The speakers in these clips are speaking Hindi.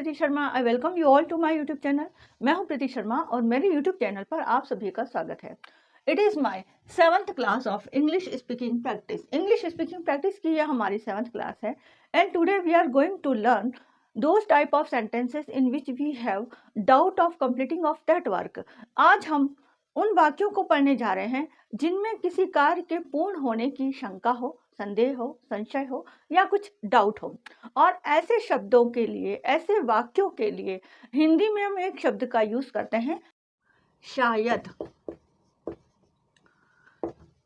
Preeti Sharma. I welcome you all to my YouTube channel. मैं हूं प्रीति शर्मा और मेरे यूट्यूब चैनल पर आप सभी का स्वागत है। It is my 7th class of English speaking practice. English speaking practice की यह हमारी 7th क्लास है and today we are going to learn those type of sentences in which we have doubt of completing of that work. आज हम उन वाक्यों को पढ़ने जा रहे हैं जिनमें किसी कार्य के पूर्ण होने की शंका हो, संदेह हो, संशय हो या कुछ डाउट हो। और ऐसे शब्दों के लिए, ऐसे वाक्यों के लिए हिंदी में हम एक शब्द का यूज करते हैं, शायद।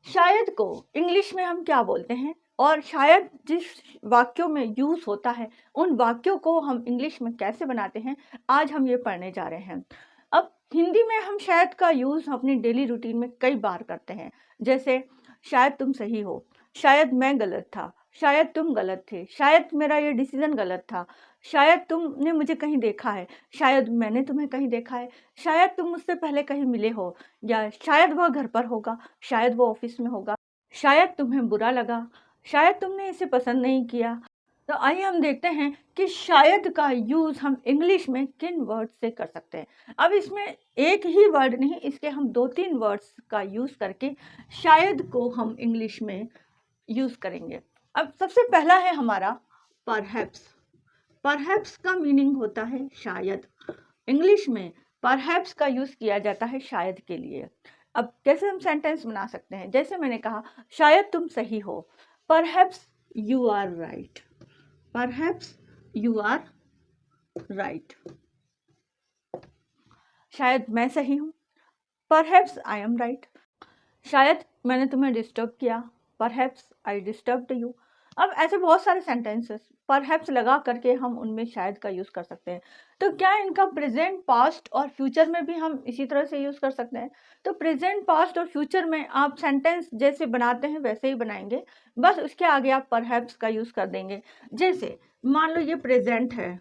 शायद को इंग्लिश में हम क्या बोलते हैं और शायद जिस वाक्यों में यूज होता है उन वाक्यों को हम इंग्लिश में कैसे बनाते हैं, आज हम ये पढ़ने जा रहे हैं। अब हिंदी में हम शायद का यूज अपनी डेली रूटीन में कई बार करते हैं, जैसे शायद तुम सही हो, शायद मैं गलत था, शायद तुम गलत थे, शायद मेरा ये डिसीजन गलत था, शायद तुमने मुझे कहीं देखा है, शायद मैंने तुम्हें कहीं देखा है, शायद तुम मुझसे पहले कहीं मिले हो, या शायद वह घर पर होगा, शायद वो ऑफिस में होगा, शायद तुम्हें बुरा लगा, शायद तुमने इसे पसंद नहीं किया। तो आइए हम देखते हैं कि शायद का यूज हम इंग्लिश में किन वर्ड से कर सकते हैं। अब इसमें एक ही वर्ड नहीं, इसके हम 2-3 वर्ड्स का यूज करके शायद को हम इंग्लिश में यूज करेंगे। अब सबसे पहला है हमारा परहैप्स। परहैप्स का मीनिंग होता है शायद। इंग्लिश में परहैप्स का यूज किया जाता है शायद के लिए। अब कैसे हम सेंटेंस बना सकते हैं, जैसे मैंने कहा शायद तुम सही हो, perhaps you are right, perhaps you are right. शायद मैं सही हूँ, परहैप्स आई एम राइट। शायद मैंने तुम्हें डिस्टर्ब किया, परहैप्स आई डिस्टर्ब्ड यू। अब ऐसे बहुत सारे सेंटेंसेस परहैप्स लगा करके हम उनमें शायद का यूज़ कर सकते हैं। तो क्या इनका प्रेजेंट, पास्ट और फ्यूचर में भी हम इसी तरह से यूज़ कर सकते हैं? तो प्रेजेंट, पास्ट और फ्यूचर में आप सेंटेंस जैसे बनाते हैं वैसे ही बनाएंगे, बस उसके आगे आप परहैप्स का यूज़ कर देंगे। जैसे मान लो ये प्रेजेंट है,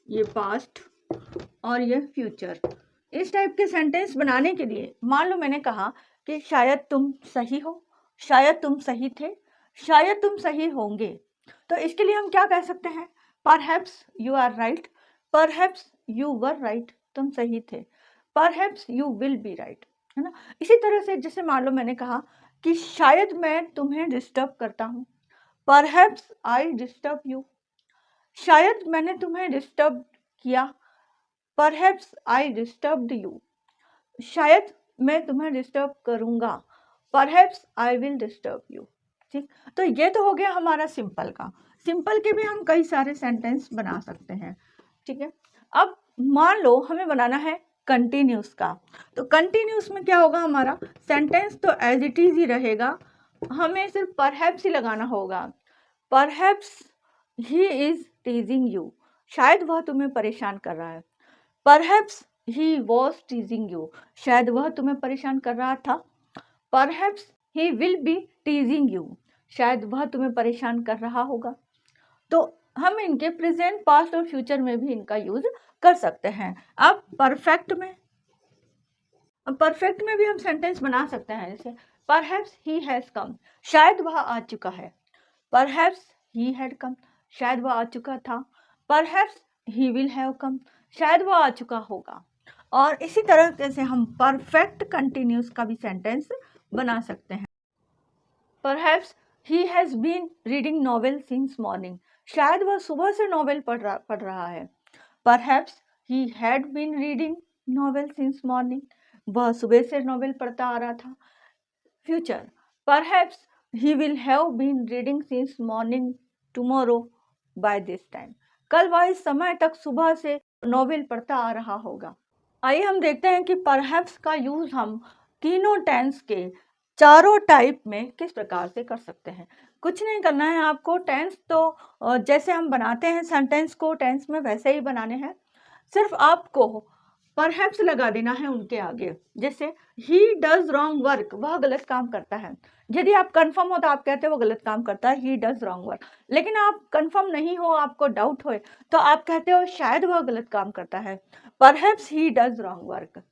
ये पास्ट और ये फ्यूचर। इस टाइप के सेंटेंस बनाने के लिए मान लो मैंने कहा कि शायद तुम सही हो, शायद तुम सही थे, शायद तुम सही होंगे। तो इसके लिए हम क्या कह सकते हैं? Perhaps you are right, perhaps you were right, तुम सही थे, perhaps you will be right, है ना। इसी तरह से जैसे मान लो मैंने कहा कि शायद मैं तुम्हें डिस्टर्ब करता हूँ, परहैप्स आई डिस्टर्ब यू। शायद मैंने तुम्हें डिस्टर्ब किया, परहैप्स आई डिस्टर्ब्ड यू। शायद मैं तुम्हें डिस्टर्ब करूंगा, perhaps I will disturb you. ठीक, तो ये तो हो गया हमारा सिंपल का। सिंपल के भी हम कई सारे सेंटेंस बना सकते हैं, ठीक है। अब मान लो हमें बनाना है कंटिन्यूस का। तो कंटिन्यूस में क्या होगा, हमारा सेंटेंस तो एज इट इज ही रहेगा, हमें सिर्फ परहैप्स ही लगाना होगा। परहैप्स ही इज टीजिंग यू, शायद वह तुम्हें परेशान कर रहा है। परहैप्स ही वॉज टीजिंग यू, शायद वह तुम्हें परेशान कर रहा था। Perhaps he will be टीजिंग you, शायद वह तुम्हें परेशान कर रहा होगा। तो हम इनके प्रेजेंट, पास्ट और फ्यूचर में भी इनका यूज कर सकते हैं। अब परफेक्ट में भी हम सेंटेंस बना सकते हैं, जैसे परहैप्स ही हैज कम, शायद वह आ चुका है। परहैप्स ही हैड कम, शायद वह आ चुका था। Perhaps he will have come, शायद वह आ चुका होगा। और इसी तरह से हम परफेक्ट कंटिन्यूस का भी सेंटेंस बना सकते हैं। Perhaps he has been reading novel since morning, शायद वह सुबह से नॉवेल पढ़ रहा है। Perhaps he had been reading novel since morning, वह सुबह से नॉवेल पढ़ता आ रहा था। Future, perhaps he will have been reading since morning tomorrow by this time, कल वह इस समय तक सुबह से नॉवेल पढ़ता आ रहा होगा। आइए हम देखते हैं कि परहैप्स का यूज हम तीनों टेंस के चारों टाइप में किस प्रकार से कर सकते हैं। कुछ नहीं करना है आपको, टेंस तो जैसे हम बनाते हैं सेंटेंस को टेंस में वैसे ही बनाने हैं, सिर्फ आपको परहैप्स लगा देना है उनके आगे। जैसे ही डज रॉन्ग वर्क, वह गलत काम करता है। यदि आप कंफर्म हो तो आप कहते हो वो गलत काम करता है, ही डज रॉन्ग वर्क। लेकिन आप कंफर्म नहीं हो, आपको डाउट हो, तो आप कहते हो शायद वह गलत काम करता है, perhaps he does wrong work.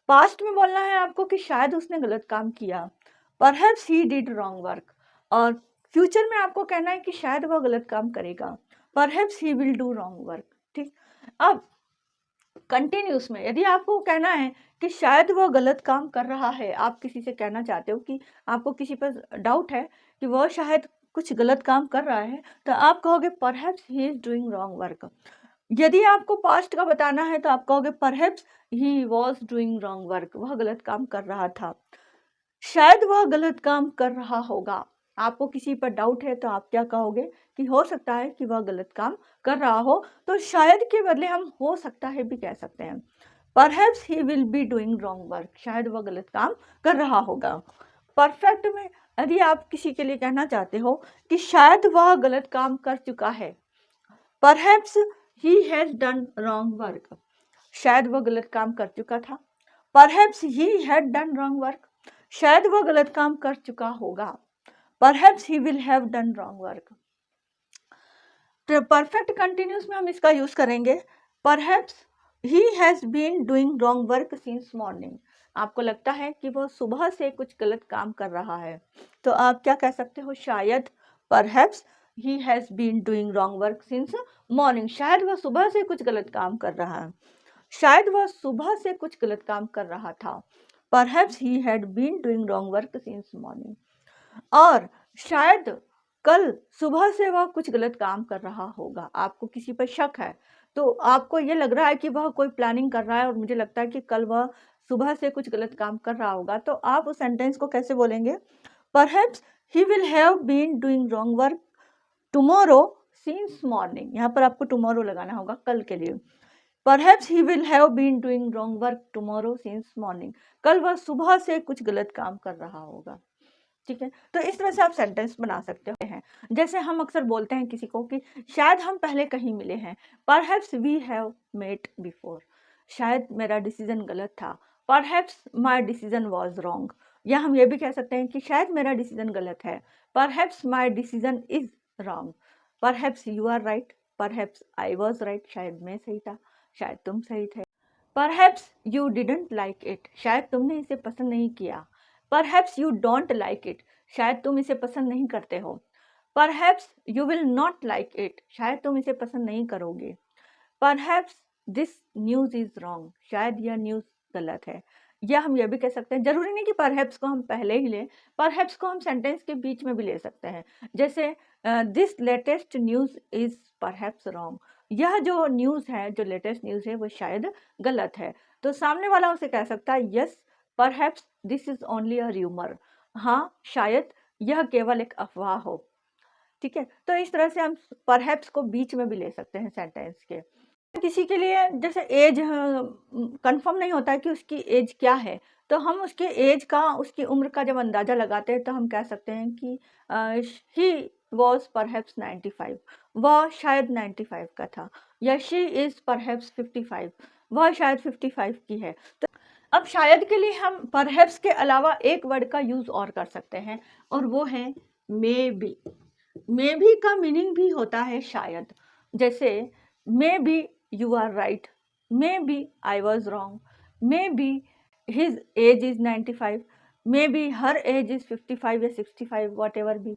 Past में बोलना है आपको कि शायद उसने गलत काम किया, perhaps he did wrong work. और फ्यूचर में आपको कहना है कि शायद वह गलत काम करेगा, perhaps he will do wrong work. ठीक। अब कंटिन्यूस में यदि आपको कहना है कि शायद वह गलत काम कर रहा है, आप किसी से कहना चाहते हो कि आपको किसी पर डाउट है कि वह शायद कुछ गलत काम कर रहा है, तो आप कहोगे perhaps he is doing wrong work. यदि आपको पास्ट का बताना है तो आप कहोगे perhaps he was doing wrong work, वह गलत काम कर रहा था, शायद वह गलत काम कर रहा होगा। आपको किसी पर डाउट है तो आप क्या कहोगे कि हो सकता है कि वह गलत काम कर रहा हो, तो शायद के बदले हम हो सकता है भी कह सकते हैं। Perhaps he will be doing wrong work, शायद वह गलत काम कर रहा होगा। परफेक्ट में यदि आप किसी के लिए कहना चाहते हो कि शायद वह गलत काम कर चुका है, perhaps he has done wrong work, शायद वह गलत काम कर चुका था। Perhaps he had done wrong work, शायद वह गलत काम कर चुका होगा। Perhaps he will have done wrong work. Perfect continuous में हम इसका यूज करेंगे, perhaps he has been doing wrong work since morning. आपको लगता है कि वह सुबह से कुछ गलत काम कर रहा है, तो आप क्या कह सकते हो, शायद perhaps he has been doing wrong work since morning, शायद वह सुबह से कुछ गलत काम कर रहा है, शायद वह सुबह से कुछ गलत काम कर रहा था। Perhaps he had been doing wrong work since morning. और शायद कल सुबह से वह कुछ गलत काम कर रहा होगा। आपको किसी पर शक है, तो आपको ये लग रहा है कि वह कोई प्लानिंग कर रहा है और मुझे लगता है कि कल वह सुबह से कुछ गलत काम कर रहा होगा, तो आप उस सेंटेंस को कैसे बोलेंगे, perhaps he will have been doing wrong work tomorrow since morning. यहाँ पर आपको टुमारो लगाना होगा, कल के लिए। Perhaps he will have been doing wrong work tomorrow since morning, कल वह सुबह से कुछ गलत काम कर रहा होगा। ठीक है, तो इस तरह से आप सेंटेंस बना सकते हैं। जैसे हम अक्सर बोलते हैं किसी को कि शायद हम पहले कहीं मिले हैं, perhaps we have met before, शायद मेरा डिसीजन गलत था, perhaps my decision was wrong. या हम ये भी कह सकते हैं कि शायद मेरा डिसीजन गलत है, perhaps my decision is wrong, perhaps you are right, perhaps I was right, शायद मैं सही था, शायद तुम सही थे। Perhaps you didn't like it, शायद तुमने इसे पसंद नहीं किया। Perhaps you don't like it, शायद तुम इसे पसंद नहीं करते हो। Perhaps you will not like it, शायद तुम इसे पसंद नहीं करोगे। Perhaps this news is wrong, शायद यह न्यूज गलत है। या हम यह भी कह सकते हैं, जरूरी नहीं कि परहैप्स को हम पहले ही लें, परहैप्स को हम सेंटेंस के बीच में भी ले सकते हैं। जैसे this latest news is perhaps wrong, यह जो न्यूज है, जो लेटेस्ट न्यूज है, वो शायद गलत है। तो सामने वाला उसे कह सकता है, yes perhaps this is only a rumour, हाँ शायद यह केवल एक अफवाह हो। ठीक है, तो इस तरह से हम परहैप्स को बीच में भी ले सकते हैं सेंटेंस के। किसी के लिए जैसे एज कंफर्म नहीं होता है कि उसकी एज क्या है, तो हम उसके एज का, उसकी उम्र का जब अंदाज़ा लगाते हैं तो हम कह सकते हैं कि ही वॉज परहैप्स 95, वह शायद 95 का था, या शी इज़ परहैप्स 55, वह शायद 55 की है। तो अब शायद के लिए हम परहैप्स के अलावा एक वर्ड का यूज़ और कर सकते हैं, और वो है मे बी। मे बी का मीनिंग भी होता है शायद। जैसे maybe you are right, maybe I was wrong, maybe his age is 95, maybe her age is 55 या 65, वॉट एवर भी।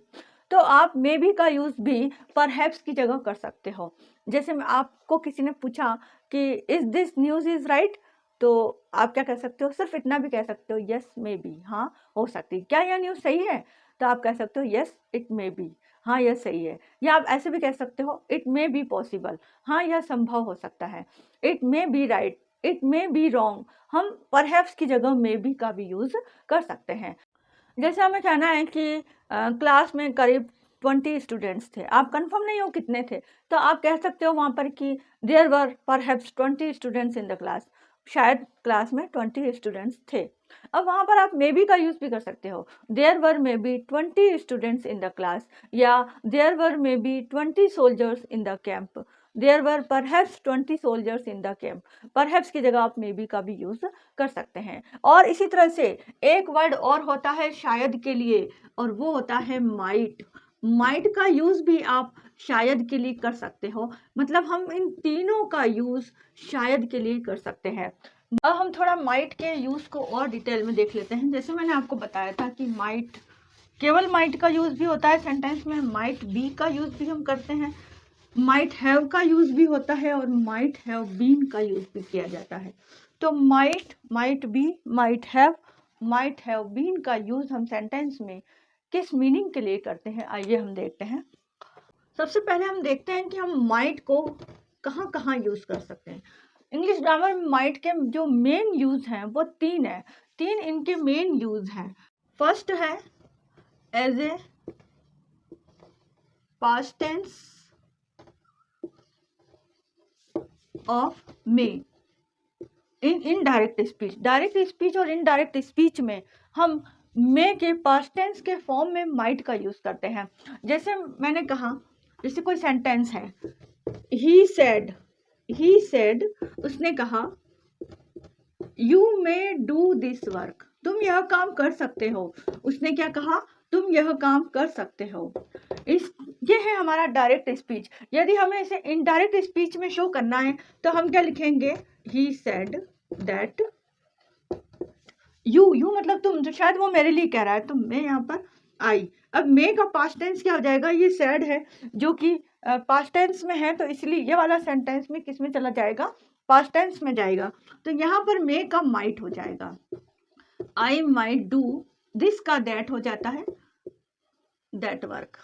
तो आप मे बी का यूज़ भी परहैप्स की जगह कर सकते हो। जैसे आपको किसी ने पूछा कि is this news is right, तो आप क्या कह सकते हो, सिर्फ इतना भी कह सकते हो, यस मे बी, हाँ हो सकती, क्या यह न्यूज़ सही है, तो आप कह सकते हो यस इट मे बी, हाँ यह सही है। या आप ऐसे भी कह सकते हो, इट मे बी पॉसिबल, हाँ यह संभव हो सकता है। It may be right, it may be wrong, हम परहैप्स की जगह मे बी का भी यूज़ कर सकते हैं। जैसे हमें कहना है कि क्लास में करीब 20 स्टूडेंट्स थे, आप कंफर्म नहीं हो कितने थे, तो आप कह सकते हो वहाँ पर कि there were perhaps 20 students in the class, शायद क्लास में 20 स्टूडेंट्स थे। अब वहाँ पर आप मे बी का यूज़ भी कर सकते हो, there were maybe 20 students in the class, या there were maybe 20 soldiers in the camp, there were perhaps 20 soldiers in the camp. Perhaps की जगह आप मे बी का भी यूज़ कर सकते हैं। और इसी तरह से एक वर्ड और होता है शायद के लिए, और वो होता है माइट। माइट का यूज़ भी आप शायद के लिए कर सकते हो, मतलब हम इन तीनों का यूज़ शायद के लिए कर सकते हैं। अब हम थोड़ा माइट के यूज़ को और डिटेल में देख लेते हैं। जैसे मैंने आपको बताया था कि माइट, केवल माइट का यूज़ भी होता है सेंटेंस में, माइट बी का यूज़ भी हम करते हैं। माइट हैव का यूज भी होता है और माइट हैव बीन का यूज भी किया जाता है। तो might be, might have been का यूज हम सेंटेंस में किस मीनिंग के लिए करते हैं, आइए हम देखते हैं। सबसे पहले हम देखते हैं कि हम माइट को कहाँ कहाँ यूज कर सकते हैं। इंग्लिश ग्रामर में माइट के जो मेन यूज हैं वो तीन है, तीन इनके मेन यूज हैं। फर्स्ट है as a past tense of may in indirect speech. Direct speech और इनडायरेक्ट स्पीच में हम मे के पास्ट टेंस के फॉर्म में माइट का यूज करते हैं। जैसे मैंने कहा, जैसे कोई सेंटेंस है, ही सेड, उसने कहा, you may do this work, तुम यह काम कर सकते हो। उसने क्या कहा, तुम यह काम कर सकते हो। ये है हमारा डायरेक्ट स्पीच। यदि हमें इसे इनडायरेक्ट स्पीच में शो करना है तो हम क्या लिखेंगे, ही सेड दैट यू मतलब तुम, तो शायद वो मेरे लिए कह रहा है, तो मैं यहाँ पर आई। अब मे का पास्ट टेंस क्या हो जाएगा, ये सेड है जो कि पास्ट टेंस में है, तो इसलिए ये वाला सेंटेंस में किस में चला जाएगा, पास्ट टेंस में जाएगा। तो यहाँ पर मे का माइट हो जाएगा। आई माइट डू, दिस का दैट हो जाता है, that work,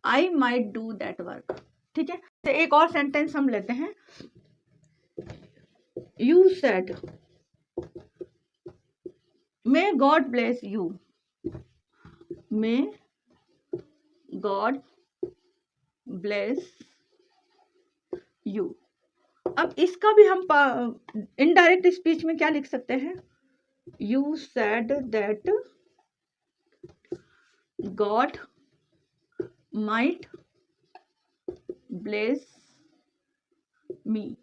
I might do that work. ठीक है, तो एक और सेंटेंस हम लेते हैं, you said may God bless you, may God bless you. अब इसका भी हम इनडायरेक्ट स्पीच में क्या लिख सकते हैं, you said that God might bless me,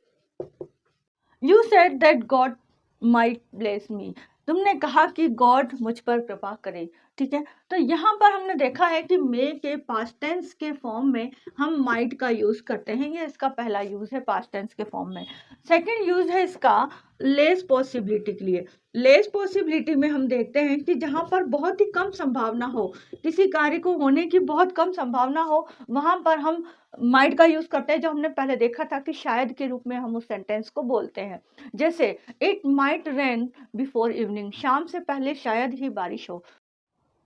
you said that God might bless me, तुमने कहा कि गॉड मुझ पर कृपा करे। ठीक है, तो यहाँ पर हमने देखा है कि मे के पास्ट टेंस के फॉर्म में हम माइट का यूज करते हैं, ये इसका पहला यूज है पास्ट टेंस के फॉर्म में। सेकंड यूज है इसका लेस पॉसिबिलिटी के लिए। लेस पॉसिबिलिटी में हम देखते हैं कि जहाँ पर बहुत ही कम संभावना हो, किसी कार्य को होने की बहुत कम संभावना हो, वहाँ पर हम माइट का यूज करते हैं, जो हमने पहले देखा था कि शायद के रूप में हम उस सेंटेंस को बोलते हैं। जैसे it might rain before evening, शाम से पहले शायद ही बारिश हो।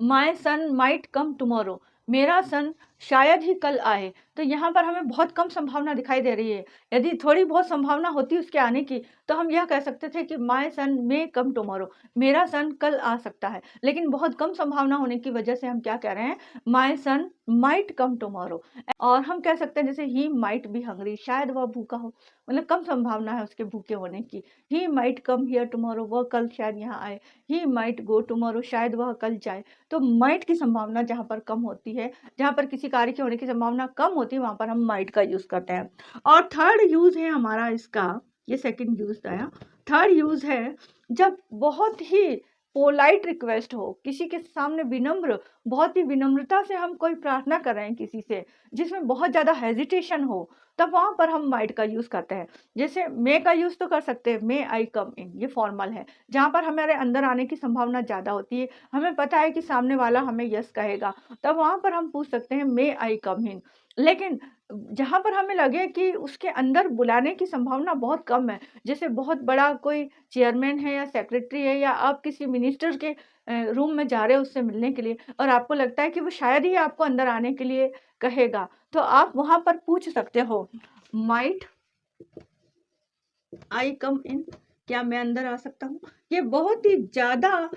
माई सन माइट कम टुमारो, मेरा सन शायद ही कल आए। तो यहाँ पर हमें बहुत कम संभावना दिखाई दे रही है। यदि थोड़ी बहुत संभावना होती उसके आने की तो हम यह कह सकते थे कि माई सन मे कम टुमारो, मेरा सन कल आ सकता है। लेकिन बहुत कम संभावना होने की वजह से हम क्या कह रहे हैं, माई सन माइट कम टुमारो। और हम कह सकते हैं जैसे ही माइट बी हंग्री, शायद वह भूखा हो, मतलब कम संभावना है उसके भूखे होने की। ही माइट कम हियर टुमारो, वह कल शायद यहाँ आए। ही माइट गो टुमारो, शायद वह कल जाए। तो माइट की संभावना जहाँ पर कम होती है, जहाँ पर किसी कार्य के होने की संभावना कम होती है, वहाँ पर हम माइट का यूज करते हैं। और थर्ड यूज है हमारा इसका, ये सेकंड यूज आया। थर्ड यूज है जब बहुत ही पोलाइट रिक्वेस्ट हो, किसी के सामने विनम्र, बहुत ही विनम्रता से हम कोई प्रार्थना कर रहे हैं किसी से, जिसमें बहुत ज़्यादा हेजिटेशन हो, तब वहाँ पर हम माइट का यूज़ करते हैं। जैसे मे का यूज़ तो कर सकते हैं, मे आई कम इन, ये फॉर्मल है, जहाँ पर हमारे अंदर आने की संभावना ज़्यादा होती है, हमें पता है कि सामने वाला हमें यस कहेगा, तब वहाँ पर हम पूछ सकते हैं मे आई कम इन। लेकिन जहाँ पर हमें लगे कि उसके अंदर बुलाने की संभावना बहुत कम है, जैसे बहुत बड़ा कोई चेयरमैन है या सेक्रेटरी है, या आप किसी मिनिस्टर के रूम में जा रहे हो उससे मिलने के लिए, और आपको लगता है कि वो शायद ही आपको अंदर आने के लिए कहेगा, तो आप वहाँ पर पूछ सकते हो, माइट आई कम इन, क्या मैं अंदर आ सकता हूँ। ये बहुत ही ज़्यादा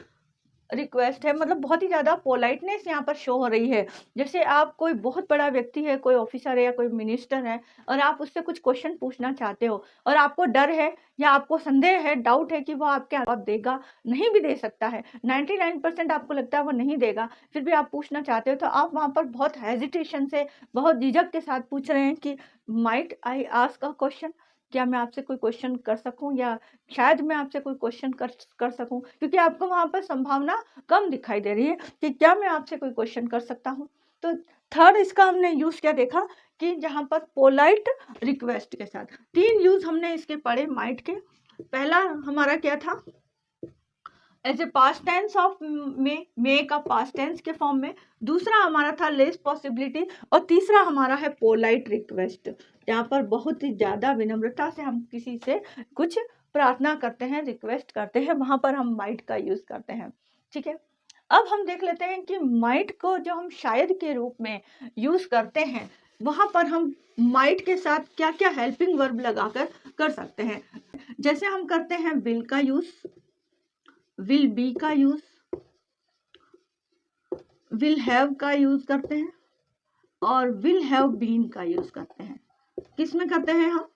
रिक्वेस्ट है, मतलब बहुत ही ज़्यादा पोलाइटनेस यहाँ पर शो हो रही है। जैसे आप कोई बहुत बड़ा व्यक्ति है, कोई ऑफिसर है या कोई मिनिस्टर है, और आप उससे कुछ क्वेश्चन पूछना चाहते हो, और आपको डर है या आपको संदेह है, डाउट है कि वो आपके जवाब देगा, नहीं भी दे सकता है, 99% आपको लगता है वो नहीं देगा, फिर भी आप पूछना चाहते हो, तो आप वहाँ पर बहुत हेजिटेशन से, बहुत झिझक के साथ पूछ रहे हैं कि might I ask a question, क्या मैं आपसे कोई क्वेश्चन कर सकूं, या शायद मैं आपसे कोई क्वेश्चन कर सकूं, क्योंकि आपको वहाँ पर संभावना कम दिखाई दे रही है कि क्या मैं आपसे कोई क्वेश्चन कर सकता हूँ। तो थर्ड इसका हमने यूज क्या देखा कि जहाँ पर पोलाइट रिक्वेस्ट के साथ, तीन यूज हमने इसके पढ़े माइट के। पहला हमारा क्या था, as a past tense of may का पास्ट टेंस के फॉर्म में। दूसरा हमारा था लेस पॉसिबिलिटी, और तीसरा हमारा है पोलाइट रिक्वेस्ट, जहाँ पर बहुत ही ज़्यादा विनम्रता से हम किसी से कुछ प्रार्थना करते हैं, रिक्वेस्ट करते हैं, वहाँ पर हम माइट का यूज़ करते हैं। ठीक है, अब हम देख लेते हैं कि माइट को जो हम शायद के रूप में यूज़ करते हैं, वहाँ पर हम माइट के साथ क्या क्या हेल्पिंग वर्ब लगाकर कर सकते हैं। जैसे हम करते हैं विल का यूज़, विल बी का यूज, विल हैव का यूज करते हैं, और विल हैव बीन का यूज करते हैं। किस में करते हैं हम?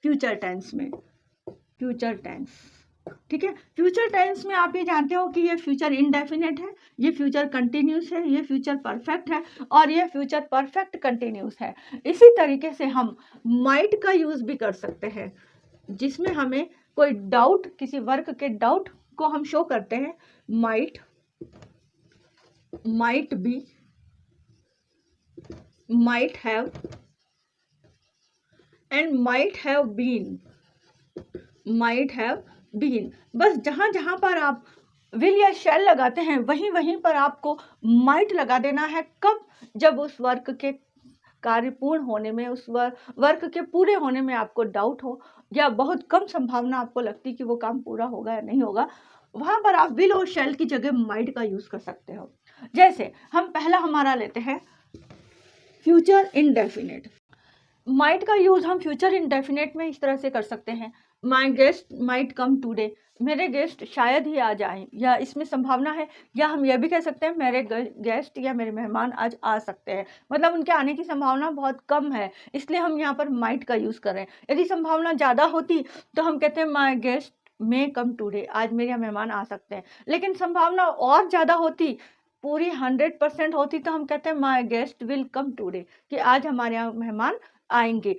फ्यूचर टेंस में, फ्यूचर टेंस। ठीक है, फ्यूचर टेंस में आप ये जानते हो कि ये फ्यूचर इंडेफिनेट है, ये फ्यूचर कंटिन्यूस है, ये फ्यूचर परफेक्ट है, और ये फ्यूचर परफेक्ट कंटिन्यूस है। इसी तरीके से हम माइट का यूज भी कर सकते हैं, जिसमें हमें कोई डाउट, किसी वर्क के डाउट को हम शो करते हैं। Might, might be, might have and might have been, might have been. बस जहां जहां पर आप विल या शैल लगाते हैं, वहीं वहीं पर आपको माइट लगा देना है। कब? जब उस वर्क के कार्य पूर्ण होने में, उस वर्क के पूरे होने में आपको डाउट हो, या बहुत कम संभावना आपको लगती कि वो काम पूरा होगा या नहीं होगा, वहां पर आप विल और शैल की जगह माइट का यूज कर सकते हो। जैसे हम पहला हमारा लेते हैं फ्यूचर इंडेफिनेट। माइट का यूज हम फ्यूचर इंडेफिनेट में इस तरह से कर सकते हैं, my guest might come today, मेरे गेस्ट शायद ही आ जाएं, या इसमें संभावना है। या हम यह भी कह सकते हैं मेरे गेस्ट या मेरे मेहमान आज आ सकते हैं, मतलब उनके आने की संभावना बहुत कम है, इसलिए हम यहाँ पर माइट का यूज़ कर रहे हैं। यदि संभावना ज़्यादा होती तो हम कहते हैं my guest may come today, आज मेरे यहाँ मेहमान आ सकते हैं। लेकिन संभावना और ज़्यादा होती, पूरी 100% होती, तो हम कहते हैं my guest will come today, कि आज हमारे यहाँ मेहमान आएंगे।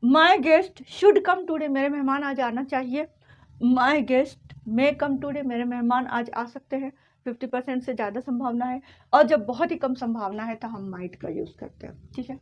My guest should come today, मेरे मेहमान आज आना चाहिए। My guest may come today, मेरे मेहमान आज आ सकते हैं। 50% से ज़्यादा संभावना है, और जब बहुत ही कम संभावना है तो हम माइट का यूज़ करते हैं। ठीक है,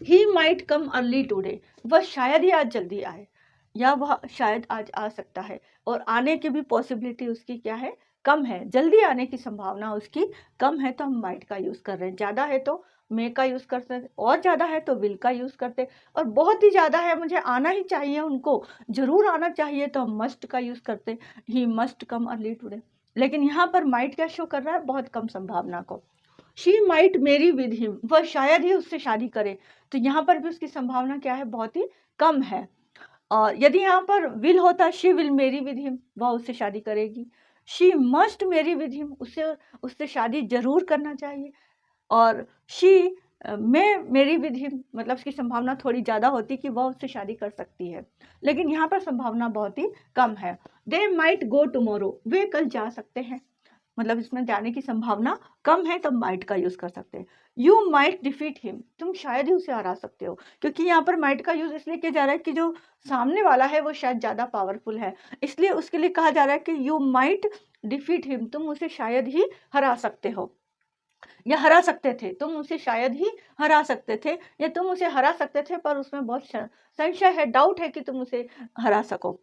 he might come early today, वह शायद ही आज जल्दी आए, या वह शायद आज आ सकता है, और आने की भी पॉसिबिलिटी उसकी क्या है? कम है, जल्दी आने की संभावना उसकी कम है, तो हम माइट का यूज़ कर रहे हैं। ज़्यादा है तो मे का यूज़ करते हैं, और ज़्यादा है तो विल का यूज़ करते, और बहुत ही ज़्यादा है, मुझे आना ही चाहिए, उनको ज़रूर आना चाहिए, तो हम मस्ट का यूज़ करते, he must come early today. लेकिन यहाँ पर माइट क्या शो कर रहा है? बहुत कम संभावना को। She might marry with him, वह शायद ही उससे शादी करे, तो यहाँ पर भी उसकी संभावना क्या है? बहुत ही कम है। और यदि यहाँ पर विल होता, she will marry with him, वह उससे शादी करेगी। She must marry with him, उससे शादी जरूर करना चाहिए। और शी में मेरी विद हिम, मतलब उसकी संभावना थोड़ी ज़्यादा होती कि वह उससे शादी कर सकती है, लेकिन यहाँ पर संभावना बहुत ही कम है। दे माइट गो टुमारो, वे कल जा सकते हैं, मतलब इसमें जाने की संभावना कम है, तब माइट का यूज़ कर सकते हैं। यू माइट डिफीट हिम, तुम शायद ही उसे हरा सकते हो, क्योंकि यहाँ पर माइट का यूज़ इसलिए किया जा रहा है कि जो सामने वाला है वो शायद ज़्यादा पावरफुल है, इसलिए उसके लिए कहा जा रहा है कि यू माइट डिफीट हिम, तुम उसे शायद ही हरा सकते हो, या हरा सकते थे, तुम उसे शायद ही हरा सकते थे, या तुम उसे हरा सकते थे पर उसमें बहुत संशय है, डाउट है कि तुम उसे हरा सको।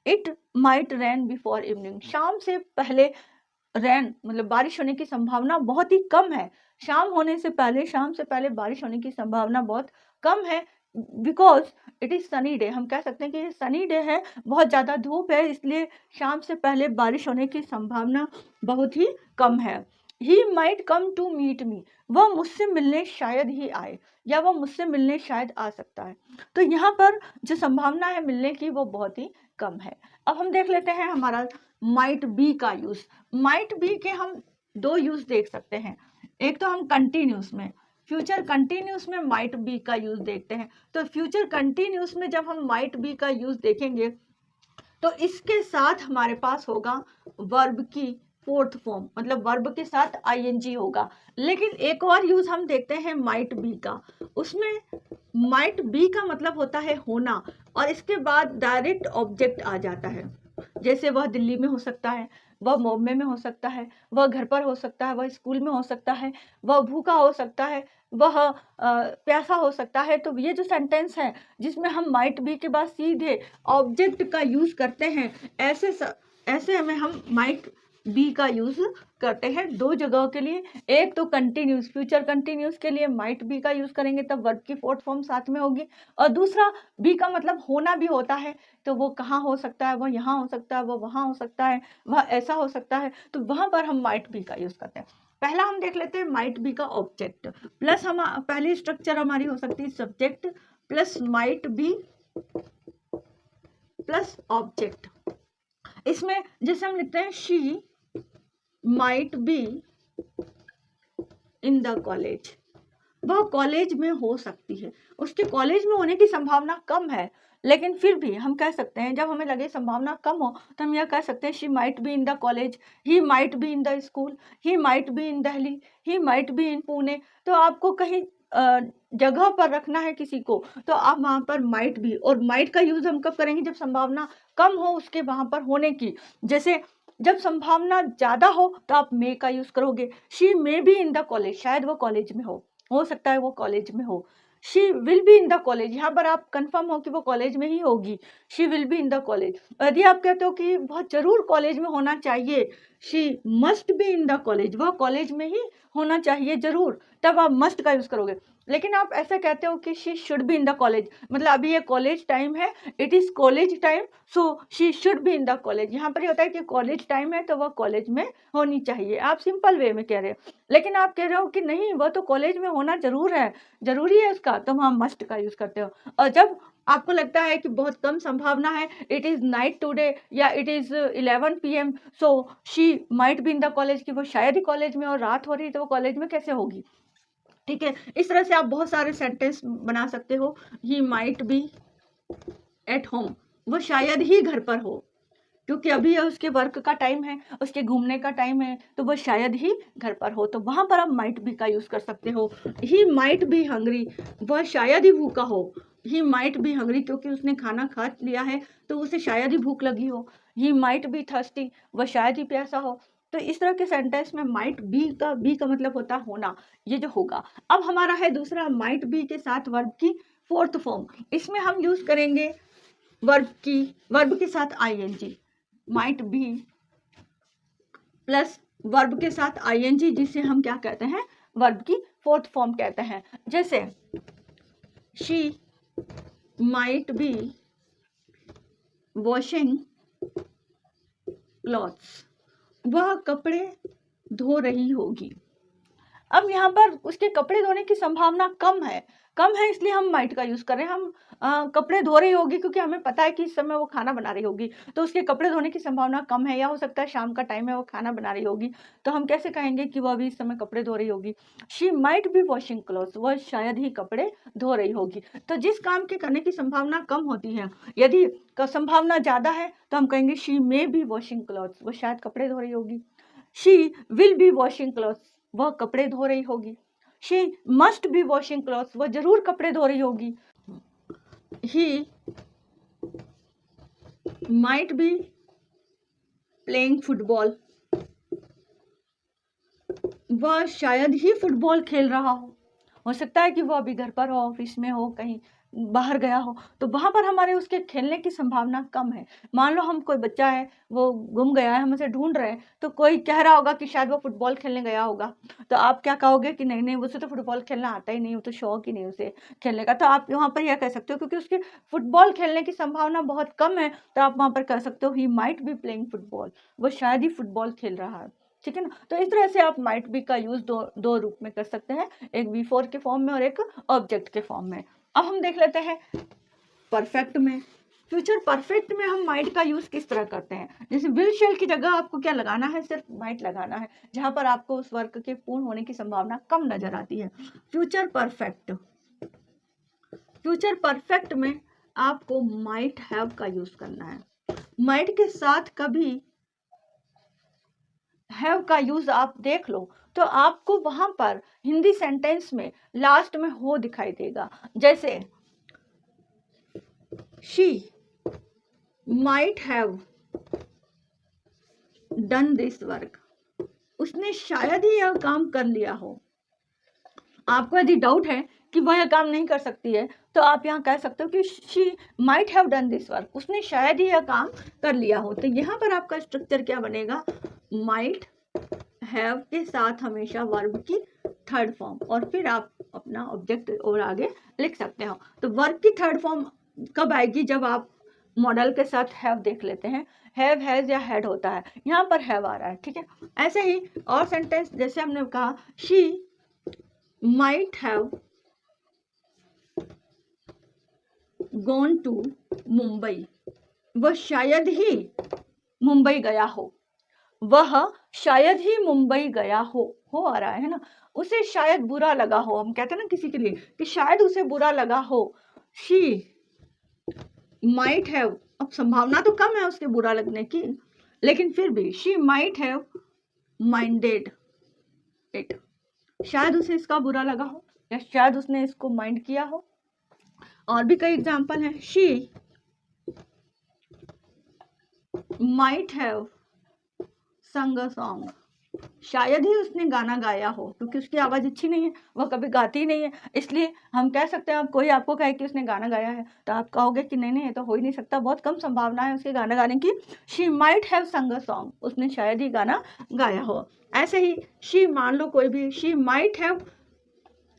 It might rain before evening, शाम से पहले रेन मतलब बारिश होने की संभावना बहुत ही कम है। शाम से पहले बारिश होने की संभावना बहुत कम है, because it is sunny day. हम कह सकते हैं कि ये सनी डे है, बहुत ज़्यादा धूप है, इसलिए शाम से पहले बारिश होने की संभावना बहुत ही कम है। He might come to meet me, वह मुझसे मिलने शायद ही आए, या वह मुझसे मिलने शायद आ सकता है। तो यहाँ पर जो संभावना है मिलने की वो बहुत ही कम है। अब हम देख लेते हैं हमारा माइट बी का यूज़। माइट बी के हम दो यूज़ देख सकते हैं। एक तो हम कंटिन्यूस में, फ्यूचर कंटिन्यूस में माइट बी का यूज़ देखते हैं। तो फ्यूचर कंटिन्यूस में जब हम माइट बी का यूज़ देखेंगे तो इसके साथ हमारे पास होगा वर्ब की फोर्थ फॉर्म, मतलब वर्ब के साथ आईएनजी होगा। लेकिन एक और यूज हम देखते हैं माइट बी का, उसमें माइट बी का मतलब होता है होना, और इसके बाद डायरेक्ट ऑब्जेक्ट आ जाता है। जैसे वह दिल्ली में हो सकता है, वह बॉम्बे में हो सकता है, वह घर पर हो सकता है, वह स्कूल में हो सकता है, वह भूखा हो सकता है, वह प्यासा हो सकता है। तो ये जो सेंटेंस है जिसमें हम माइट बी के बाद सीधे ऑब्जेक्ट का यूज करते हैं, ऐसे ऐसे में हम माइट बी का यूज करते हैं दो जगहों के लिए। एक तो कंटिन्यूस, फ्यूचर कंटिन्यूस के लिए माइट बी का यूज करेंगे, तब वर्ब की फोर्थ फॉर्म साथ में होगी। और दूसरा बी का मतलब होना भी होता है, तो वो कहाँ हो सकता है, वो यहाँ हो सकता है, वो वहाँ हो सकता है, वह ऐसा हो सकता है, तो वहां पर हम माइट बी का यूज करते हैं। पहला हम देख लेते हैं माइट बी का ऑब्जेक्ट प्लस, हम पहली स्ट्रक्चर हमारी हो सकती है subject plus might be plus object. इसमें जैसे हम लिखते हैं she might be in the college, वह कॉलेज में हो सकती है। उसके कॉलेज में होने की संभावना कम है, लेकिन फिर भी हम कह सकते हैं, जब हमें लगे संभावना कम हो तो हम यह कह सकते हैं she might be in the college, he might be in the school, he might be in Delhi, he might be in Pune. तो आपको कहीं जगह पर रखना है किसी को, तो आप वहां पर माइट बी, और माइट का यूज हम कब करेंगे, जब संभावना कम हो उसके वहां पर होने की। जैसे जब संभावना ज्यादा हो तो आप मे का यूज करोगे, she may be in the college, शायद वो कॉलेज में हो सकता है वो कॉलेज में हो। She will be in the college, यहाँ पर आप कंफर्म हो कि वो कॉलेज में ही होगी, she will be in the college. यदि आप कहते हो कि बहुत जरूर कॉलेज में होना चाहिए, she must be in the college, वह कॉलेज में ही होना चाहिए जरूर, तब आप मस्ट का यूज करोगे। लेकिन आप ऐसे कहते हो कि she should be in the college, मतलब अभी ये कॉलेज टाइम है, it is college time, so she should be in the college. यहाँ पर ये होता है कि कॉलेज टाइम है तो वह कॉलेज में होनी चाहिए, आप सिंपल वे में कह रहे हो। लेकिन आप कह रहे हो कि नहीं, वह तो कॉलेज में होना जरूर है, जरूरी है उसका, तो वहाँ मस्ट का यूज करते हो। और जब आपको लगता है कि बहुत कम संभावना है, इट इज नाइट टुडे या it is 11 PM, so she might be in the college, कि वो शायद ही कॉलेज में, और रात हो रही तो वो कॉलेज में कैसे होगी। ठीक है, इस तरह से आप बहुत सारे सेंटेंस बना सकते हो। He might be at home, वो शायद ही घर पर हो, क्योंकि अभी उसके वर्क का टाइम है, उसके घूमने का टाइम है, तो वो शायद ही घर पर हो, तो वहां पर आप माइट बी का यूज कर सकते हो। ही माइट बी हंग्री, वह शायद ही भूखा हो, ही माइट बी हंग्री, क्योंकि उसने खाना खा लिया है तो उसे शायद ही भूख लगी हो। ही माइट बी थर्स्टी, वह शायद ही प्यासा हो। तो इस तरह के सेंटेंस में माइट बी का मतलब होता है होना, ये जो होगा। अब हमारा है दूसरा माइट बी के साथ वर्ब की फोर्थ फॉर्म। इसमें हम यूज करेंगे वर्ब के साथ ING, might be plus verb के साथ आईएनजी, जिसे हम क्या कहते हैं, वर्ब की फोर्थ फॉर्म कहते हैं। जैसे she might be washing clothes, वह कपड़े धो रही होगी। अब यहाँ पर उसके कपड़े धोने की संभावना कम है, इसलिए हम माइट का यूज कर रहे हैं। हम कपड़े धो रही होगी क्योंकि हमें पता है कि इस समय वो खाना बना रही होगी, तो उसके कपड़े धोने की संभावना कम है, या हो सकता है शाम का टाइम है, वो खाना बना रही होगी, तो हम कैसे कहेंगे कि वो अभी इस समय कपड़े धो रही होगी। She might be washing clothes, वह शायद ही कपड़े धो रही होगी। तो जिस काम के करने की संभावना कम होती है, यदि संभावना ज्यादा है तो हम कहेंगे she may be washing clothes, वो शायद कपड़े धो रही होगी। She will be washing clothes, वह कपड़े धो रही होगी। She must be washing clothes, वह जरूर कपड़े धो रही होगी। He might be playing football, वह शायद ही फुटबॉल खेल रहा हो सकता है कि वो अभी घर पर हो, ऑफिस में हो, कहीं बाहर गया हो, तो वहां पर हमारे उसके खेलने की संभावना कम है। मान लो हम कोई बच्चा है, वो गुम गया है, हम उसे ढूंढ रहे हैं, तो कोई कह रहा होगा कि शायद वो फुटबॉल खेलने गया होगा, तो आप क्या कहोगे कि नहीं नहीं, उसे तो फुटबॉल खेलना आता ही नहीं, वो तो शौक ही नहीं उसे खेलने का। तो आप वहां पर यह कह सकते हो, क्योंकि उसके फुटबॉल खेलने की संभावना बहुत कम है, तो आप वहां पर कह सकते हो he might be playing football, वो शायद ही फुटबॉल खेल रहा है। ठीक है ना, तो इस तरह से आप माइट बी का यूज दो रूप में कर सकते हैं, एक V4 के फॉर्म में और एक ऑब्जेक्ट के फॉर्म में। अब हम देख लेते हैं परफेक्ट में। फ्यूचर परफेक्ट में हम माइट का यूज किस तरह करते हैं। जैसे विल शेल की जगह आपको क्या लगाना है, सिर्फ माइट लगाना है, जहां पर आपको उस वर्क के पूर्ण होने की संभावना कम नजर आती है। फ्यूचर परफेक्ट में आपको माइट हैव का यूज करना है। माइट के साथ कभी हैव का यूज आप देख लो तो आपको वहां पर हिंदी सेंटेंस में लास्ट में हो दिखाई देगा। जैसे she might have done this work, उसने शायद ही यह काम कर लिया हो। आपको यदि डाउट है कि वह यह काम नहीं कर सकती है, तो आप यहाँ कह सकते हो कि she might have done this work, उसने शायद ही यह काम कर लिया हो। तो यहाँ पर आपका स्ट्रक्चर क्या बनेगा, माइट हैव के साथ हमेशा वर्ब की थर्ड फॉर्म, और फिर आप अपना ऑब्जेक्ट और आगे लिख सकते हो। तो वर्ब की थर्ड फॉर्म कब आएगी, जब आप मॉडल के साथ हैव देख लेते हैं, हैव, हैज या हैड होता है, यहाँ पर हैव आ रहा है, ठीक है। ऐसे ही और सेंटेंस जैसे हमने कहा, she might have gone to Mumbai, वह शायद ही मुंबई गया हो, वह शायद ही मुंबई गया हो आ रहा है ना, उसे शायद बुरा लगा हो, हम कहते हैं ना किसी के लिए कि शायद उसे बुरा लगा हो। शी माइट हैव, अब संभावना तो कम है उसके बुरा लगने की, लेकिन फिर भी she might have minded it, शायद उसे इसका बुरा लगा हो या शायद उसने इसको माइंड किया हो। और भी कई एग्जाम्पल हैं, शी माइट हैव संग अ सॉन्ग, शायद ही उसने गाना गाया हो, क्योंकि उसकी आवाज़ अच्छी नहीं है, वह कभी गाती नहीं है, इसलिए हम कह सकते हैं, अब कोई आपको कहे कि उसने गाना गाया है तो आप कहोगे कि नहीं नहीं, ये तो हो ही नहीं सकता, बहुत कम संभावना है उसके गाना गाने की। शी माइट हैव संग अ सॉन्ग, उसने शायद ही गाना गाया हो। ऐसे ही शी, मान लो कोई भी, she might have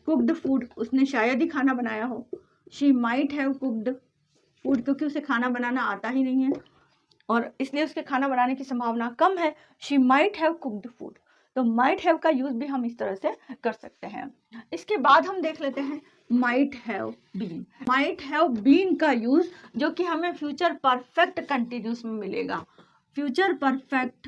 cooked food, उसने शायद ही खाना बनाया हो। She might have cooked food, क्योंकि उसे खाना बनाना आता ही नहीं है और इसलिए उसके खाना बनाने की संभावना कम है। She might have cooked food, तो माइट हैव का यूज भी हम इस तरह से कर सकते हैं। इसके बाद हम देख लेते हैं might have been. Might have been का यूज जो कि हमें फ्यूचर परफेक्ट कंटिन्यूस में मिलेगा। फ्यूचर परफेक्ट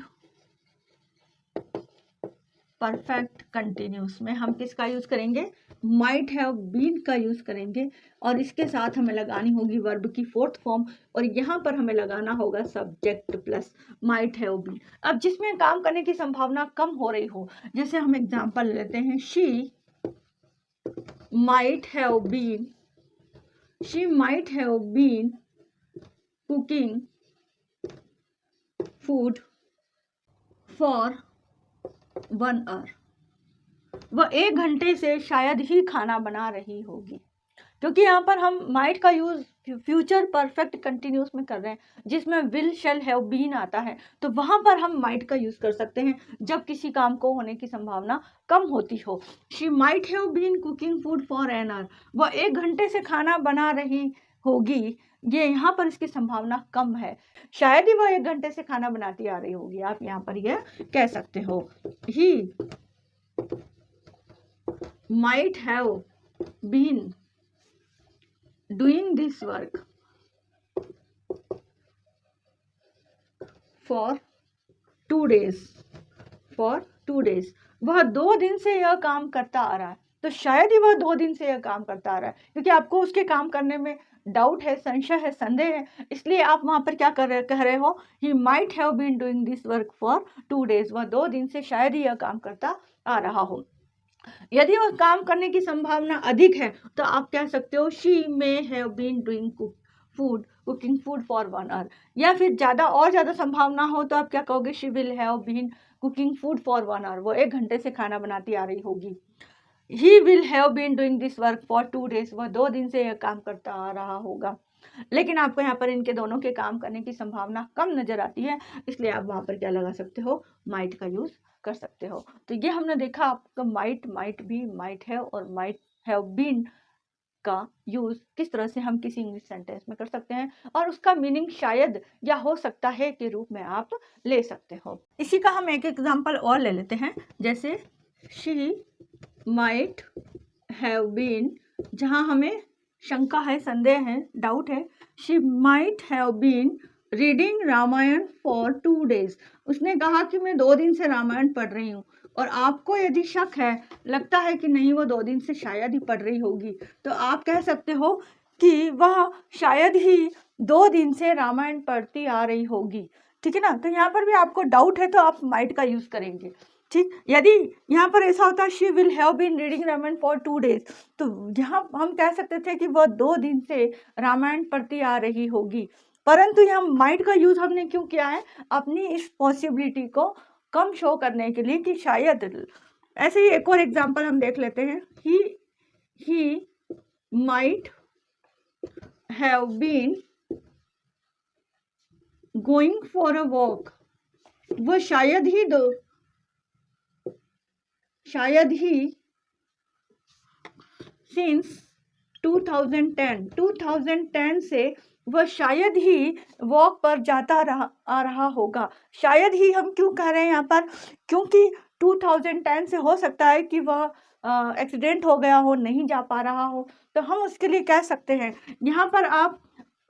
कंटिन्यूस में हम किसका यूज करेंगे, माइट हैव बीन का यूज करेंगे, और इसके साथ हमें लगानी होगी वर्ब की फोर्थ फॉर्म, और यहाँ पर हमें लगाना होगा subject plus might have been. अब जिसमें काम करने की संभावना कम हो रही हो, जैसे हम एग्जांपल लेते हैं, she might have been cooking food for 1 hour, वह 1 घंटे से शायद ही खाना बना रही होगी। क्योंकि यहाँ पर हम माइट का यूज फ्यूचर परफेक्ट कंटिन्यूस में कर रहे हैं, जिसमें विल शैल हैव बीन आता है, तो वहां पर हम माइट का यूज कर सकते हैं जब किसी काम को होने की संभावना कम होती हो। She might have been cooking food for an hour, वह 1 घंटे से खाना बना रही होगी, ये यहाँ पर इसकी संभावना कम है, शायद ही वह 1 घंटे से खाना बनाती आ रही होगी, आप यहाँ पर यह कह सकते हो। ही might have been doing this work for 2 days, वह 2 दिन से यह काम करता आ रहा है, तो शायद ही वह 2 दिन से यह काम करता आ रहा है, क्योंकि आपको उसके काम करने में डाउट है, संशय है, संदेह है, इसलिए आप वहां पर क्या कह रहे हो, he might have been doing this work for 2 days, वह 2 दिन से शायद ही यह काम करता आ रहा हो। यदि वह काम करने की संभावना अधिक है तो आप कह सकते हो she may have been doing cooking food for 1 hour, या फिर ज़्यादा संभावना हो तो आप क्या कहोगे, she will have been cooking food for 1 hour, वो 1 घंटे से खाना बनाती आ रही होगी। He will have been doing this work for 2 days, वह 2 दिन से यह काम करता आ रहा होगा। लेकिन आपको यहाँ पर इनके दोनों के काम करने की संभावना कम नजर आती है, इसलिए आप वहां पर क्या लगा सकते हो, माइट का यूज कर सकते हो। तो ये हमने देखा आपका माइट बी, माइट हैव और माइट हैव बीन का यूज किस तरह से हम किसी इंग्लिश सेंटेंस में कर सकते हैं, और उसका मीनिंग शायद या हो सकता है के रूप में आप ले सकते हो। इसी का हम एक एग्जांपल और ले लेते हैं, जैसे शी माइट हैव बीन, जहां हमें शंका है, संदेह है, डाउट है, she might have been reading Ramayana for 2 days, उसने कहा कि मैं 2 दिन से रामायण पढ़ रही हूँ, और आपको यदि शक है, लगता है कि नहीं वो 2 दिन से शायद ही पढ़ रही होगी, तो आप कह सकते हो कि वह शायद ही 2 दिन से रामायण पढ़ती आ रही होगी, ठीक है ना। तो यहाँ पर भी आपको डाउट है तो आप माइट का यूज करेंगे, ठीक। यदि यहाँ पर ऐसा होता she will have been reading Ramayana for 2 days, तो यहाँ हम कह सकते थे कि वह 2 दिन से रामायण पढ़ती आ रही होगी, परंतु यहाँ माइट का यूज हमने क्यों किया है, अपनी इस पॉसिबिलिटी को कम शो करने के लिए कि शायद। ऐसे ही एक और एग्जांपल हम देख लेते हैं, ही might have been going for a walk, वो शायद ही since 2010 से वह शायद ही वॉक पर जाता आ रहा होगा। शायद ही हम क्यों कह रहे हैं यहाँ पर, क्योंकि 2010 से हो सकता है कि वह एक्सीडेंट हो गया हो, नहीं जा पा रहा हो, तो हम उसके लिए कह सकते हैं। यहाँ पर आप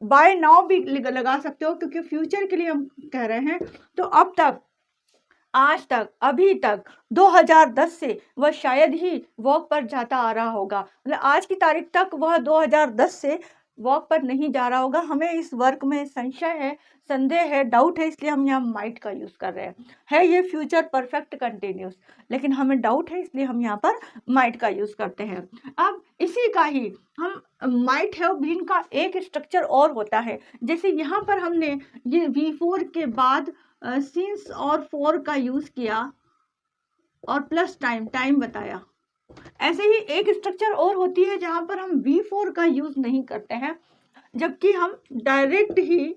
बाय नाउ भी लगा सकते हो, क्योंकि फ्यूचर के लिए हम कह रहे हैं। तो अब तक, आज तक, अभी तक 2010 से वह शायद ही वॉक पर जाता आ रहा होगा, मतलब आज की तारीख तक वह 2010 से वॉक पर नहीं जा रहा होगा। हमें इस वर्क में संशय है, संदेह है, डाउट है, इसलिए हम यहाँ माइट का यूज कर रहे हैं। है ये फ्यूचर परफेक्ट कंटिन्यूस, लेकिन हमें डाउट है, इसलिए हम यहाँ पर माइट का यूज करते हैं। अब इसी का ही हम माइट हैव बीन का एक स्ट्रक्चर और होता है। जैसे यहाँ पर हमने ये V4 के बाद सिंस और फॉर का यूज किया और प्लस टाइम बताया। ऐसे ही एक स्ट्रक्चर और होती है जहां पर हम V4 का यूज नहीं करते हैं, जबकि हम डायरेक्ट ही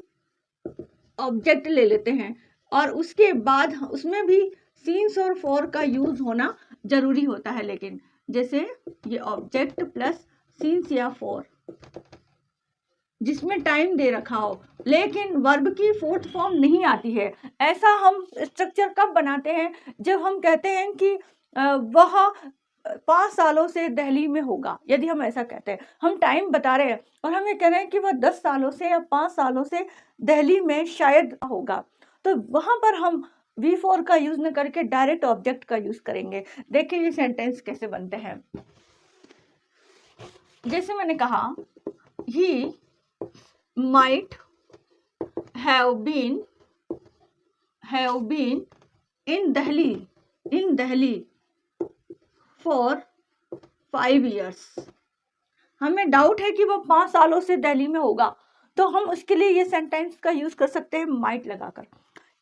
ऑब्जेक्ट ले लेते हैं और उसके बाद उसमें भी सिंस और फॉर का यूज होना जरूरी होता है। लेकिन जैसे ये ऑब्जेक्ट प्लस सिंस या फॉर, जिसमें टाइम दे रखा हो, लेकिन वर्ब की फोर्थ फॉर्म नहीं आती है। ऐसा हम स्ट्रक्चर कब बनाते हैं, जब हम कहते हैं कि वह 5 सालों से दिल्ली में होगा। यदि हम ऐसा कहते हैं, हम टाइम बता रहे हैं और हम ये कह रहे हैं कि वह 10 सालों से या 5 सालों से दिल्ली में शायद होगा, तो वहां पर हम V4 का यूज न करके डायरेक्ट ऑब्जेक्ट का यूज करेंगे। देखिए ये सेंटेंस कैसे बनते हैं। जैसे मैंने कहा, ही might have been in Delhi for 5 years। हमें डाउट है कि वो 5 सालों से दिल्ली में होगा, तो हम उसके लिए ये सेंटेंस का यूज कर सकते हैं might लगाकर,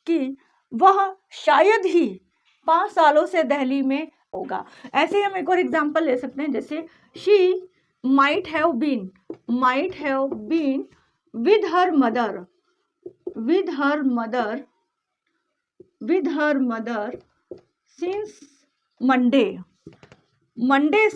कि वह शायद ही 5 सालों से दिल्ली में होगा। ऐसे ही हम एक और एग्जांपल ले सकते हैं, जैसे she might have been with her mother since Monday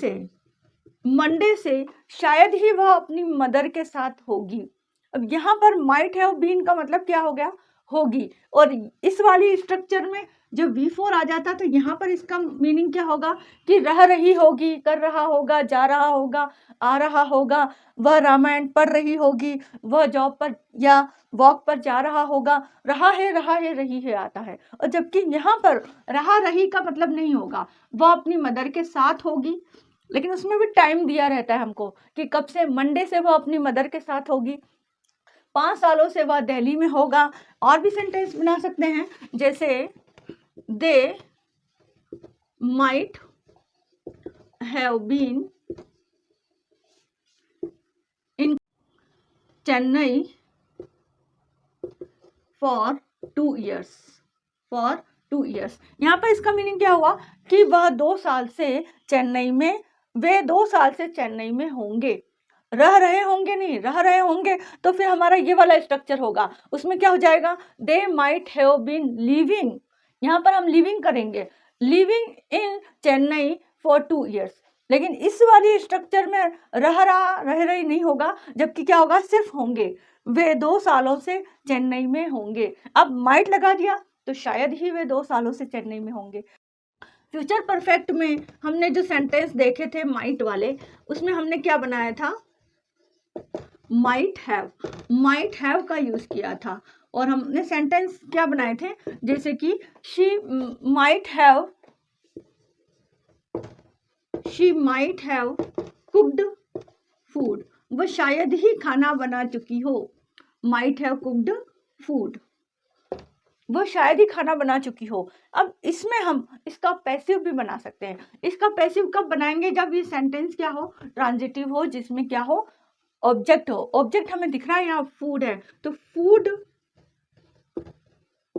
से शायद ही वह अपनी मदर के साथ होगी। अब यहाँ पर माइट हैव बीन का मतलब क्या हो गया, होगी। और इस वाली स्ट्रक्चर में जब V4 आ जाता तो यहाँ पर इसका मीनिंग क्या होगा कि रह रही होगी, कर रहा होगा, जा रहा होगा, आ रहा होगा, वह रामायण पढ़ रही होगी, वह जॉब पर या वॉक पर जा रहा होगा। रहा है, रही है आता है। और जबकि यहाँ पर रहा रही का मतलब नहीं होगा, वह अपनी मदर के साथ होगी, लेकिन उसमें भी टाइम दिया रहता है हमको कि कब से, मंडे से वह अपनी मदर के साथ होगी, 5 सालों से वह दिल्ली में होगा। और भी सेंटेंस बना सकते हैं, जैसे they might have been in Chennai for 2 years। यहाँ पर इसका मीनिंग क्या हुआ कि वह 2 साल से चेन्नई में, वे 2 साल से चेन्नई में होंगे। रह रहे होंगे नहीं, रह रहे होंगे तो फिर हमारा ये वाला स्ट्रक्चर होगा। उसमें क्या हो जाएगा, they might have been living, यहाँ पर हम लिविंग करेंगे, living in Chennai for 2 years। लेकिन इस वाली स्ट्रक्चर में रह रही नहीं होगा, जबकि क्या होगा, सिर्फ होंगे, वे 2 सालों से चेन्नई में होंगे। अब माइट लगा दिया तो शायद ही वे 2 सालों से चेन्नई में होंगे। फ्यूचर परफेक्ट में हमने जो सेंटेंस देखे थे माइट वाले, उसमें हमने क्या बनाया था, माइट हैव का यूज किया था। और हमने सेंटेंस क्या बनाए थे, जैसे कि she might have cooked food, वो शायद ही खाना बना चुकी हो। माइट हैव कुक्ड फूड, वो शायद ही खाना बना चुकी हो। अब इसमें हम इसका पैसिव भी बना सकते हैं। इसका पैसिव कब बनाएंगे, जब ये सेंटेंस क्या हो, ट्रांजिटिव हो, जिसमें क्या हो, ऑब्जेक्ट हो। ऑब्जेक्ट हमें दिख रहा है यहाँ फूड है, तो फूड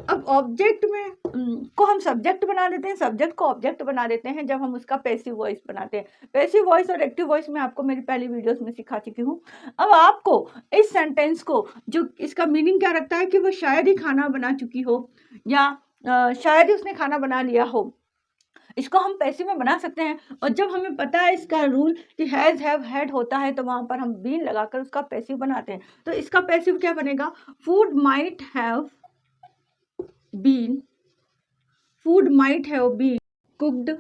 अब ऑब्जेक्ट में को हम सब्जेक्ट बना देते हैं, सब्जेक्ट को ऑब्जेक्ट बना देते हैं जब हम उसका पैसिव वॉइस बनाते हैं। पैसिव वॉइस और एक्टिव वॉइस में आपको मेरी पहली वीडियोस में सिखा चुकी हूँ। अब आपको इस सेंटेंस को, जो इसका मीनिंग क्या रखता है कि वो शायद ही खाना बना चुकी हो या शायद ही उसने खाना बना लिया हो, इसको हम पैसिव में बना सकते हैं। और जब हमें पता है इसका रूल कि हैज़, हैव, हैड होता है, तो वहाँ पर हम बीन लगाकर उसका पैसिव बनाते हैं। तो इसका पैसिव क्या बनेगा? Food might have been, food might have been cooked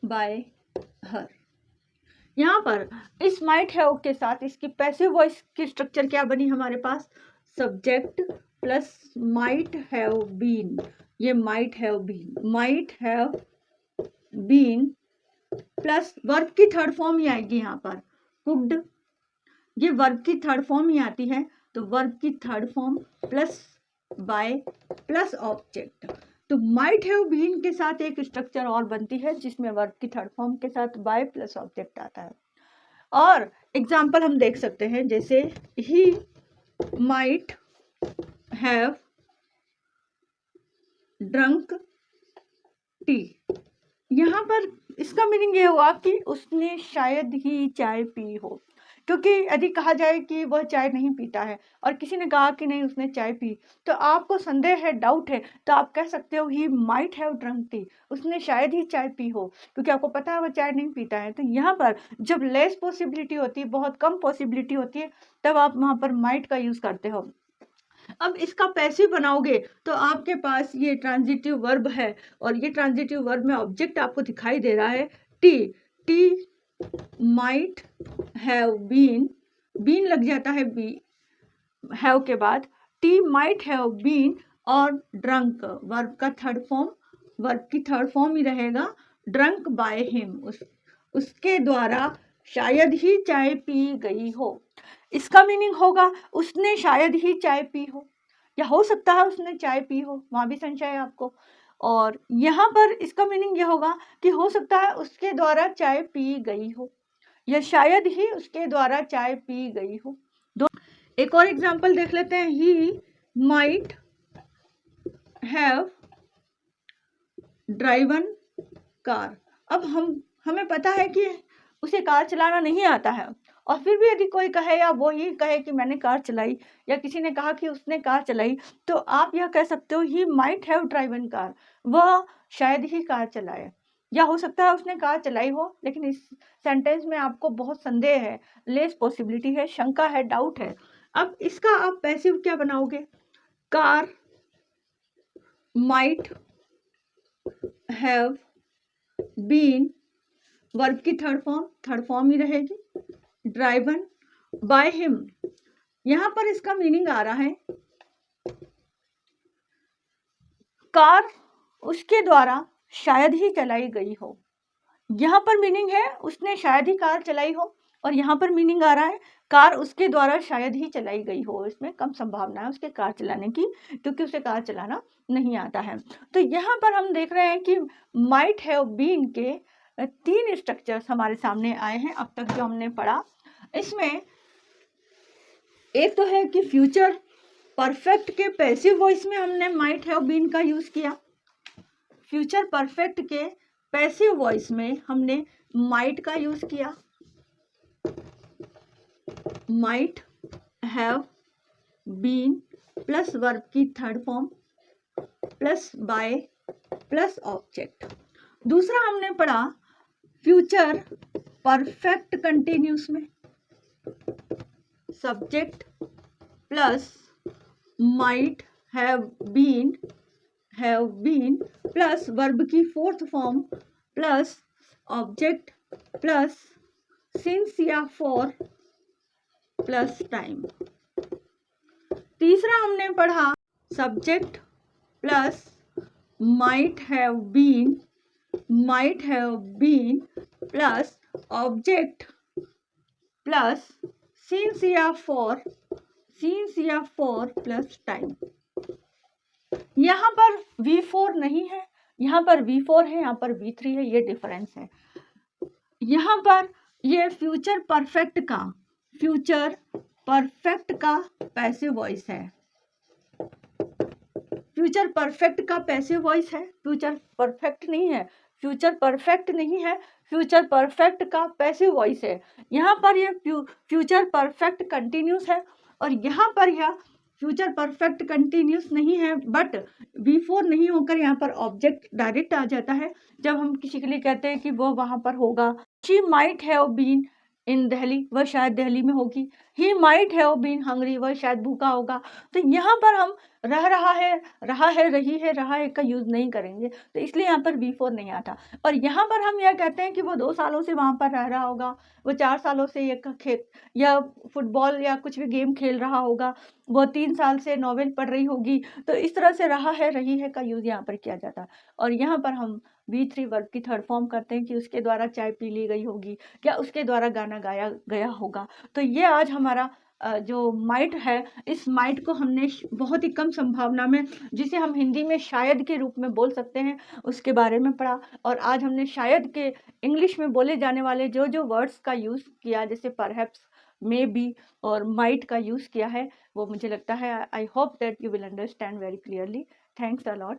by her. यहाँ पर इस माइट हैव के साथ इसकी पैसिव वॉइस की स्ट्रक्चर क्या बनी हमारे पास? Subject plus might have been, ये might have been plus verb की थर्ड फॉर्म ही आएगी यहाँ पर कुक्ड, ये वर्ब की थर्ड फॉर्म ही आती है, तो वर्ब की third form plus by plus object. तो माइट हैव बीन के साथ एक स्ट्रक्चर और बनती है जिसमें वर्ब की थर्ड फॉर्म के साथ बाय प्लस ऑब्जेक्ट आता है। और एग्जाम्पल हम देख सकते हैं, जैसे ही माइट हैव ड्रंक टी, यहाँ पर इसका मीनिंग ये हुआ कि उसने शायद ही चाय पी हो, क्योंकि यदि कहा जाए कि वह चाय नहीं पीता है और किसी ने कहा कि नहीं उसने चाय पी, तो आपको संदेह है, डाउट है, तो आप कह सकते हो he might have drunk T, उसने शायद ही चाय पी हो, क्योंकि आपको पता है वह चाय नहीं पीता है। तो यहाँ पर जब लेस पॉसिबिलिटी होती है, बहुत कम पॉसिबिलिटी होती है, तब आप वहाँ पर माइट का यूज़ करते हो। अब इसका पैसिव बनाओगे तो आपके पास ये ट्रांजिटिव वर्ब है, और ये ट्रांजिटिव वर्ब में ऑब्जेक्ट आपको दिखाई दे रहा है tea. Tea might have been, been लग जाता है बी हैव के बाद, टी माइट हैव बीन और ड्रंक वर्ब का थर्ड फॉर्म, वर्ब की थर्ड फॉर्म ही रहेगा ड्रंक बाय हिम, उसके द्वारा शायद ही चाय पी गई हो। इसका मीनिंग होगा उसने शायद ही चाय पी हो, या हो सकता है उसने चाय पी हो, वहाँ भी संशय है आपको। और यहाँ पर इसका मीनिंग यह होगा कि हो सकता है उसके द्वारा चाय पी गई हो, या शायद ही उसके द्वारा चाय पी गई हो। एक और एग्जाम्पल देख लेते हैं, ही माइट हैव ड्राइवन कार। अब हमें पता है कि उसे कार चलाना नहीं आता है, और फिर भी यदि कोई कहे या वो ही कहे कि मैंने कार चलाई, या किसी ने कहा कि उसने कार चलाई, तो आप यह कह सकते हो he might have driven car, वह शायद ही कार चलाए, या हो सकता है उसने कार चलाई हो। लेकिन इस सेंटेंस में आपको बहुत संदेह है, लेस पॉसिबिलिटी है, शंका है, डाउट है। अब इसका आप पैसिव क्या बनाओगे? Car might have been, verb की थर्ड फॉर्म ही रहेगी, ड्राइवन बाय हिम। यहां पर इसका मीनिंग आ रहा है कार उसके द्वारा शायद ही चलाई गई हो। यहाँ पर मीनिंग है उसने शायद ही कार चलाई हो, और यहाँ पर मीनिंग आ रहा है कार उसके द्वारा शायद ही चलाई गई हो। इसमें कम संभावना है उसके कार चलाने की, क्योंकि उसे कार चलाना नहीं आता है। तो यहाँ पर हम देख रहे हैं कि माइट हैव बीन के 3 स्ट्रक्चर्स हमारे सामने आए हैं अब तक जो हमने पढ़ा। इसमें एक तो है कि फ्यूचर परफेक्ट के पैसिव वॉइस में हमने माइट हैव बीन का यूज किया, फ्यूचर परफेक्ट के पैसिव वॉइस में हमने माइट का यूज किया, might have been plus verb की third form plus by plus object. दूसरा हमने पढ़ा फ्यूचर परफेक्ट कंटिन्यूस में subject plus might have been plus verb की fourth form plus object plus since या फॉर प्लस टाइम। तीसरा हमने पढ़ा subject plus might have been plus object plus since या फॉर प्लस टाइम। यहाँ पर V4 नहीं है, यहाँ पर V4 है, यहाँ पर V3 है, ये डिफरेंस है। यहाँ पर ये फ्यूचर परफेक्ट का पैसिव वॉइस है, फ्यूचर परफेक्ट का पैसिव वॉइस है, फ्यूचर परफेक्ट नहीं है, फ्यूचर परफेक्ट नहीं है, फ्यूचर परफेक्ट का पैसिव वॉइस है। यहाँ पर ये फ्यूचर परफेक्ट कंटिन्यूस है और यहाँ पर यह फ्यूचर परफेक्ट कंटिन्यूस नहीं है, बट V4 नहीं होकर यहाँ पर ऑब्जेक्ट डायरेक्ट आ जाता है जब हम किसी के लिए कहते हैं कि वो वहाँ पर होगा। She might have been in Delhi, वह शायद दिल्ली में होगी। He might have been hungry, वह शायद भूखा होगा। तो यहाँ पर हम रह रहा है, रहा है का यूज़ नहीं करेंगे, तो इसलिए यहाँ पर V4 नहीं आता। और यहाँ पर हम यह कहते हैं कि वो 2 सालों से वहाँ पर रह रहा होगा, वो 4 सालों से एक खेत या फुटबॉल या कुछ भी गेम खेल रहा होगा, वो 3 साल से नॉवेल पढ़ रही होगी। तो इस तरह से रहा है, रही है का यूज़ यहाँ पर किया जाता है। और यहाँ पर हम V3 वर्ब की थर्ड फॉर्म करते हैं कि उसके द्वारा चाय पी ली गई होगी या उसके द्वारा गाना गाया गया होगा। तो ये आज हमारा जो माइट है, इस माइट को हमने बहुत ही कम संभावना में, जिसे हम हिंदी में शायद के रूप में बोल सकते हैं, उसके बारे में पढ़ा। और आज हमने शायद के इंग्लिश में बोले जाने वाले जो जो वर्ड्स का यूज़ किया, जैसे परहैप्स, मे बी और माइट का यूज़ किया है, वो मुझे लगता है I hope that you will understand very clearly. Thanks a lot.